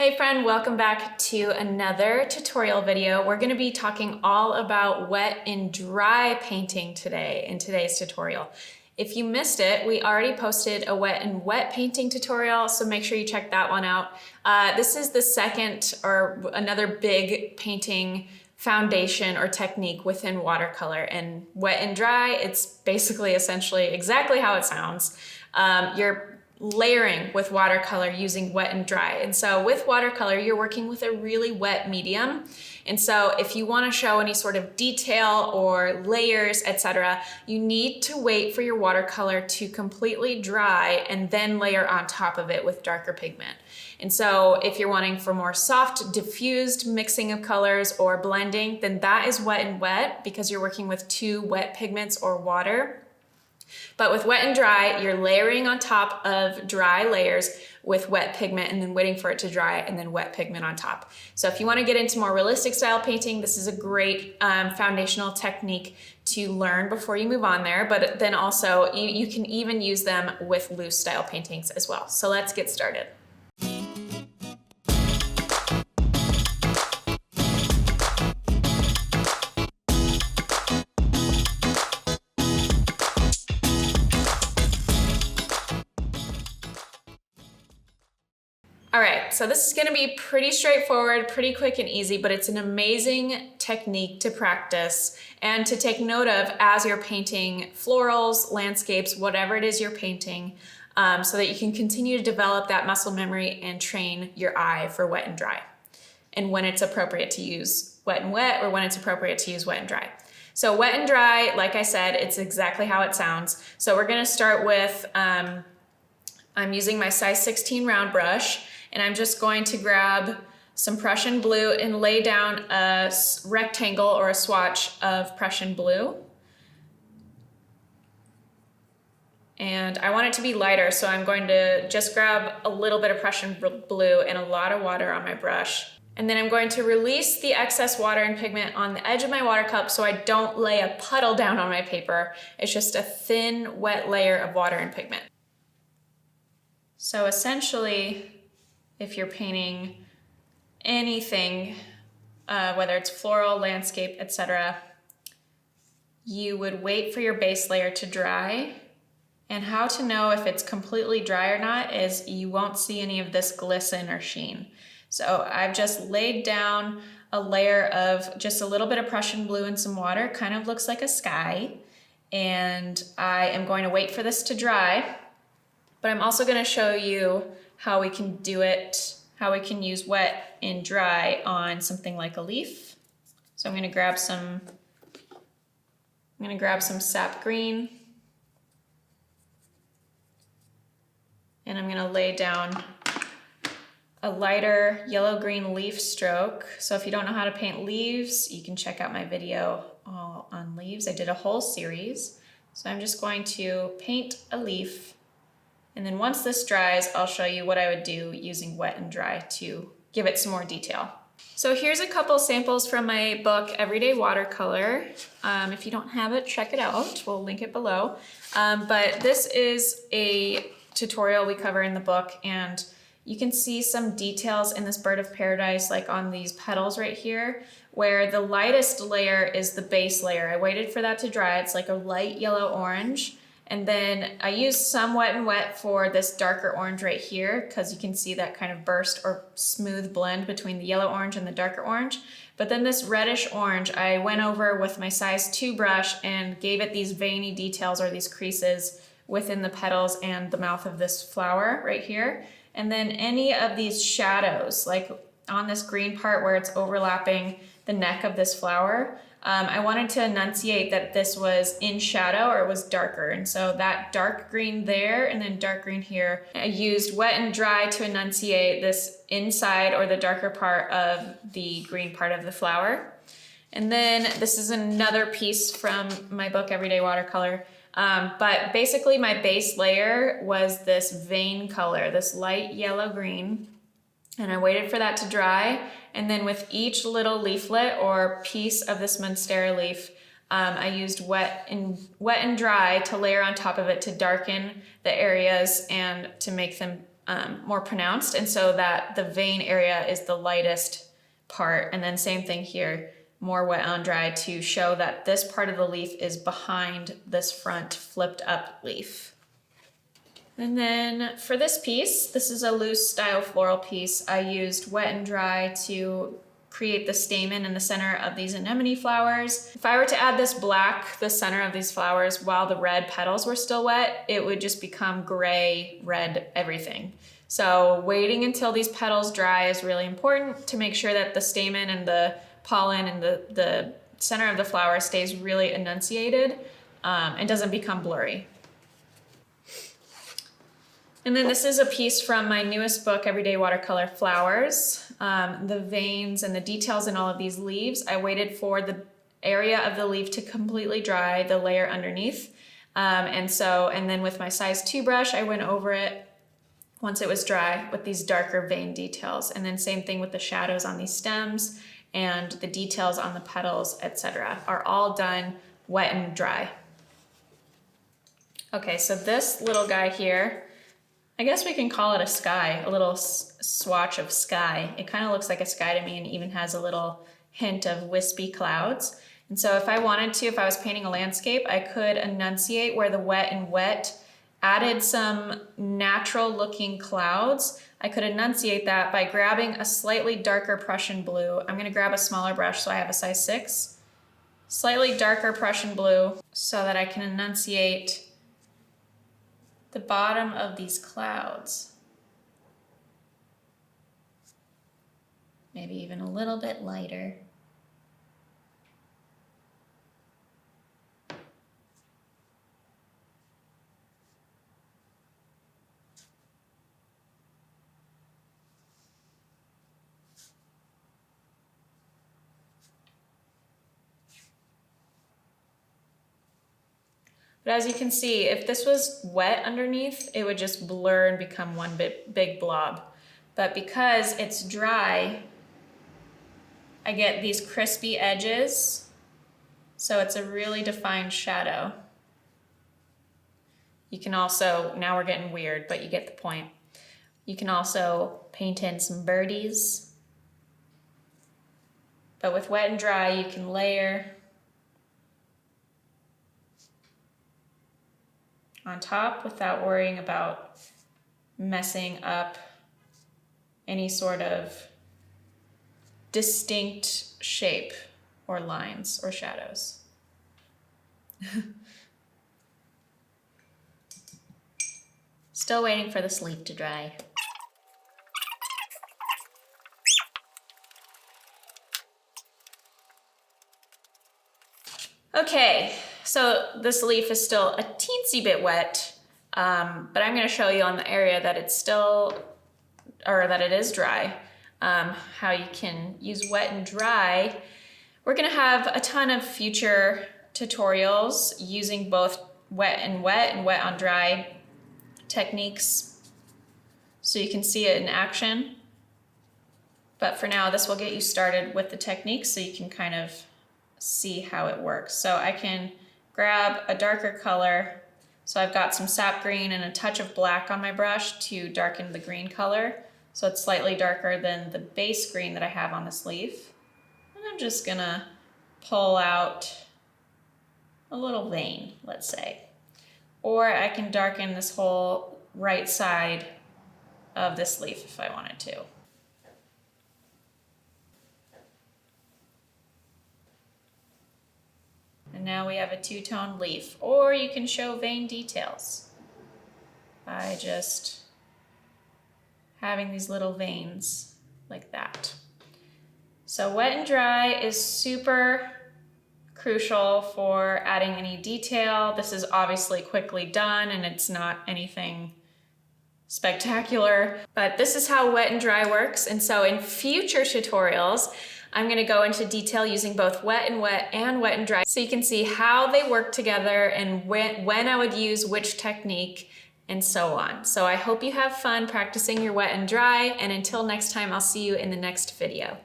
Hey friend, welcome back to another tutorial video. We're going to be talking all about wet and dry painting today in today's tutorial. If you missed it, we already posted a wet and wet painting tutorial, so make sure you check that one out. This is the second or another big painting foundation or technique within watercolor. And wet and dry, it's basically essentially exactly how it sounds. You're layering with watercolor using wet and dry. And so with watercolor, you're working with a really wet medium. And so if you want to show any sort of detail or layers, etc., you need to wait for your watercolor to completely dry and then layer on top of it with darker pigment. And so if you're wanting for more soft, diffused mixing of colors or blending, then that is wet and wet because you're working with two wet pigments or water. But with wet and dry, you're layering on top of dry layers with wet pigment and then waiting for it to dry and then wet pigment on top. So if you want to get into more realistic style painting, this is a great foundational technique to learn before you move on there. But then also you can even use them with loose style paintings as well. So let's get started. All right, so this is gonna be pretty straightforward, pretty quick and easy, but it's an amazing technique to practice and to take note of as you're painting florals, landscapes, whatever it is you're painting, so that you can continue to develop that muscle memory and train your eye for wet and dry, and when it's appropriate to use wet and wet or when it's appropriate to use wet and dry. So wet and dry, like I said, it's exactly how it sounds. So we're gonna start with, I'm using my size 16 round brush, and I'm just going to grab some Prussian blue and lay down a rectangle or a swatch of Prussian blue. And I want it to be lighter, so I'm going to just grab a little bit of Prussian blue and a lot of water on my brush. And then I'm going to release the excess water and pigment on the edge of my water cup so I don't lay a puddle down on my paper. It's just a thin, wet layer of water and pigment. So essentially, if you're painting anything, whether it's floral, landscape, etc., you would wait for your base layer to dry. And how to know if it's completely dry or not is you won't see any of this glisten or sheen. So I've just laid down a layer of just a little bit of Prussian blue and some water, kind of looks like a sky. And I am going to wait for this to dry. But I'm also going to show you how we can do it, how we can use wet and dry on something like a leaf. So I'm going to grab some sap green, and I'm going to lay down a lighter yellow-green leaf stroke. So if you don't know how to paint leaves, you can check out my video on leaves. I did a whole series. So I'm just going to paint a leaf. And then once this dries, I'll show you what I would do using wet and dry to give it some more detail. So here's a couple samples from my book, Everyday Watercolor. If you don't have it, check it out. We'll link it below. But this is a tutorial we cover in the book, and you can see some details in this bird of paradise, like on these petals right here, where the lightest layer is the base layer. I waited for that to dry. It's like a light yellow orange. And then I used some wet and wet for this darker orange right here, because you can see that kind of burst or smooth blend between the yellow orange and the darker orange. But then this reddish orange, I went over with my size 2 brush and gave it these veiny details or these creases within the petals and the mouth of this flower right here. And then any of these shadows, like on this green part where it's overlapping the neck of this flower, I wanted to enunciate that this was in shadow or it was darker. And so that dark green there and then dark green here, I used wet and dry to enunciate this inside or the darker part of the green part of the flower. And then this is another piece from my book, Everyday Watercolor. But basically my base layer was this vein color, this light yellow green. And I waited for that to dry. And then with each little leaflet or piece of this monstera leaf, I used wet and dry to layer on top of it to darken the areas and to make them more pronounced, and so that the vein area is the lightest part. And then same thing here, more wet on dry to show that this part of the leaf is behind this front flipped up leaf. And then for this piece, this is a loose style floral piece. I used wet and dry to create the stamen in the center of these anemone flowers. If I were to add this black, the center of these flowers, while the red petals were still wet, it would just become gray, red, everything. So waiting until these petals dry is really important to make sure that the stamen and the pollen and the center of the flower stays really enunciated and doesn't become blurry. And then this is a piece from my newest book, Everyday Watercolor Flowers. The veins and the details in all of these leaves, I waited for the area of the leaf to completely dry, the layer underneath. And then with my size 2 brush, I went over it once it was dry with these darker vein details. And then same thing with the shadows on these stems and the details on the petals, etc. are all done wet and dry. Okay, so this little guy here, I guess we can call it a sky, a little swatch of sky. It kind of looks like a sky to me and even has a little hint of wispy clouds. And so if I wanted to, if I was painting a landscape, I could enunciate where the wet and wet added some natural looking clouds. I could enunciate that by grabbing a slightly darker Prussian blue. I'm gonna grab a smaller brush, so I have a size 6. Slightly darker Prussian blue so that I can enunciate the bottom of these clouds. Maybe even a little bit lighter. But as you can see, if this was wet underneath, it would just blur and become one big blob. But because it's dry, I get these crispy edges, so it's a really defined shadow. You can also, now we're getting weird, but you get the point. You can also paint in some birdies. But with wet and dry, you can layer on top without worrying about messing up any sort of distinct shape or lines or shadows. Still waiting for this leaf to dry. Okay, so this leaf is still a teensy bit wet, but I'm going to show you on the area that it's still, or that it is dry, how you can use wet and dry. We're going to have a ton of future tutorials using both wet and wet on dry techniques, so you can see it in action. But for now, this will get you started with the techniques so you can kind of see how it works. So I can grab a darker color. So I've got some sap green and a touch of black on my brush to darken the green color. So it's slightly darker than the base green that I have on this leaf. And I'm just gonna pull out a little vein, let's say. Or I can darken this whole right side of this leaf if I wanted to. And now we have a two-tone leaf. Or you can show vein details by just having these little veins like that. So wet and dry is super crucial for adding any detail. This is obviously quickly done and it's not anything spectacular, but this is how wet and dry works. And so in future tutorials, I'm gonna go into detail using both wet and dry so you can see how they work together and when I would use which technique and so on. So I hope you have fun practicing your wet and dry, and until next time, I'll see you in the next video.